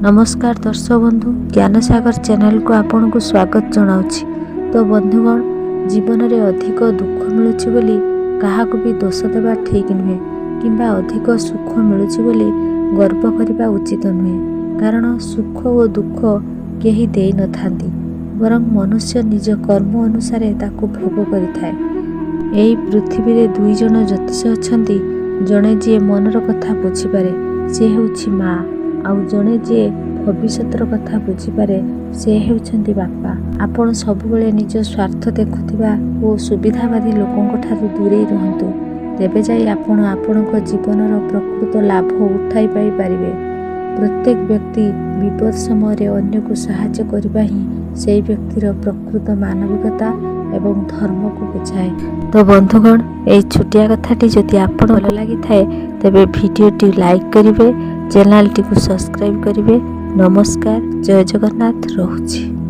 नमस्कार दर्शक बंधु, ज्ञानसागर चैनल को आपन को स्वागत जनाउछि। तो बंधुगण, जीवन में अधिक दुख मिलुछि बोली काहाकु भी दोष देवा ठीक नुहे किंबा अधिक सुख मिलुछि बोली गर्व करने उचित नुहे। कारण सुख और दुख केही देई न थांती, बरं मनुष्य निज कर्म अनुसार ताकू भोग करिथाए। एही पृथ्वी रे दुई जन ज्योतिष अछंती। जणे जे मनर कथा बुझीपारे से हेउछि माँ, आउ जणे जे भविष्यतर कथा बुझीपारे से हेउछंती बापा। आपण सबुबले निज स्वार्थ देखुथिबा ओ सुविधावादी लोकंक ठारू दूरेई रहंतु, तेबे जाई आपण आपणक जीवनर प्रकृत लाभ उठाई पाई पारिबे। प्रत्येक व्यक्ति विपद समय अन्य को सहायता करबा ही सेई व्यक्तिर प्रकृत मानविकता एवं धर्म को बुझाए। तो बंधुगण, एई छुटिया कथाटी जदि आपण भल लागि थाए तेबे भिडियोटी लाइक करिवे, चैनल टी को सब्सक्राइब करिवे। नमस्कार, जय जगन्नाथ। रहुछि।